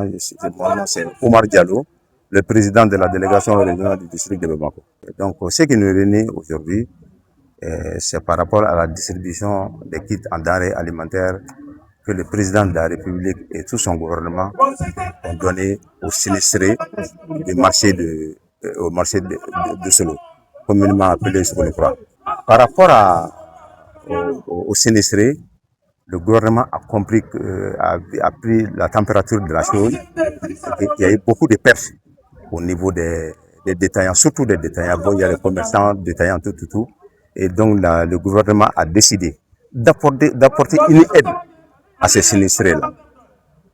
Mon nom c'est Omar Diallo, le président de la délégation régionale du district de Bamako. Donc, ce qui nous réunit aujourd'hui, c'est par rapport à la distribution des kits en denrées alimentaires que le président de la République et tout son gouvernement ont donné aux sinistrés du marché au marché de Solo, communément appelé Solo. Par rapport aux sinistrés, le gouvernement a compris, a pris la température de la chose. Il y a eu beaucoup de pertes au niveau des détaillants, surtout des détaillants. Bon, il y a les commerçants détaillants, tout. Et donc, le gouvernement a décidé d'apporter une aide à ces sinistrés-là.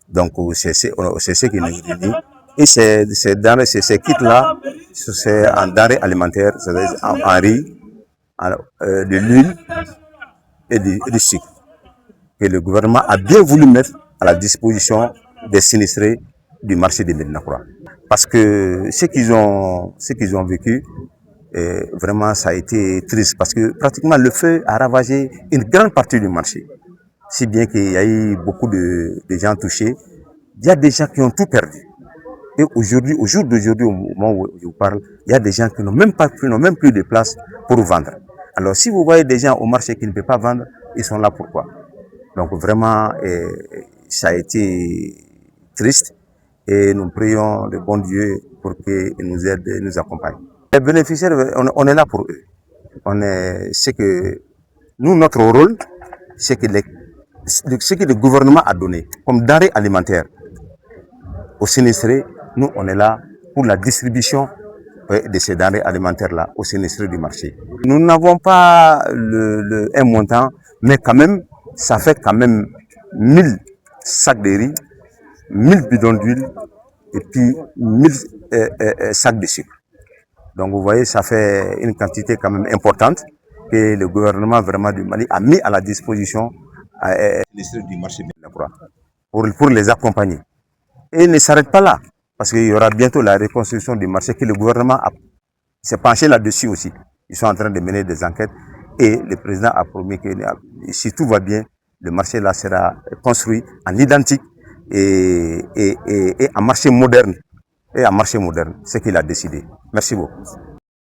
Donc, c'est ce qui nous réunit. Et ces kits-là, c'est en denrées alimentaires, c'est-à-dire en riz, de l'huile et du sucre, que le gouvernement a bien voulu mettre à la disposition des sinistrés du marché de Médina Khoura. Parce que ce qu'ils ont vécu, vraiment ça a été triste, parce que pratiquement le feu a ravagé une grande partie du marché. Si bien qu'il y a eu beaucoup de gens touchés, il y a des gens qui ont tout perdu. Et aujourd'hui, au jour d'aujourd'hui, au moment où je vous parle, il y a des gens qui n'ont même plus de place pour vendre. Alors si vous voyez des gens au marché qui ne peuvent pas vendre, ils sont là pourquoi? Donc vraiment, ça a été triste et nous prions le bon Dieu pour qu'il nous aide et nous accompagne. Les bénéficiaires, on est là pour eux. C'est que nous, notre rôle, c'est que ce que le gouvernement a donné comme denrées alimentaires aux sinistrés, nous, on est là pour la distribution de ces denrées alimentaires-là aux sinistrés du marché. Nous n'avons pas un montant, mais quand même, ça fait quand même 1000 sacs de riz, 1000 bidons d'huile et puis 1000 sacs de sucre. Donc vous voyez, ça fait une quantité quand même importante que le gouvernement vraiment du Mali a mis à la disposition du marché pour les accompagner. Et il ne s'arrête pas là, parce qu'il y aura bientôt la reconstruction du marché que le gouvernement s'est penché là-dessus aussi. Ils sont en train de mener des enquêtes et le président a promis que si tout va bien, le marché là sera construit en identique et en marché moderne. C'est ce qu'il a décidé. Merci beaucoup.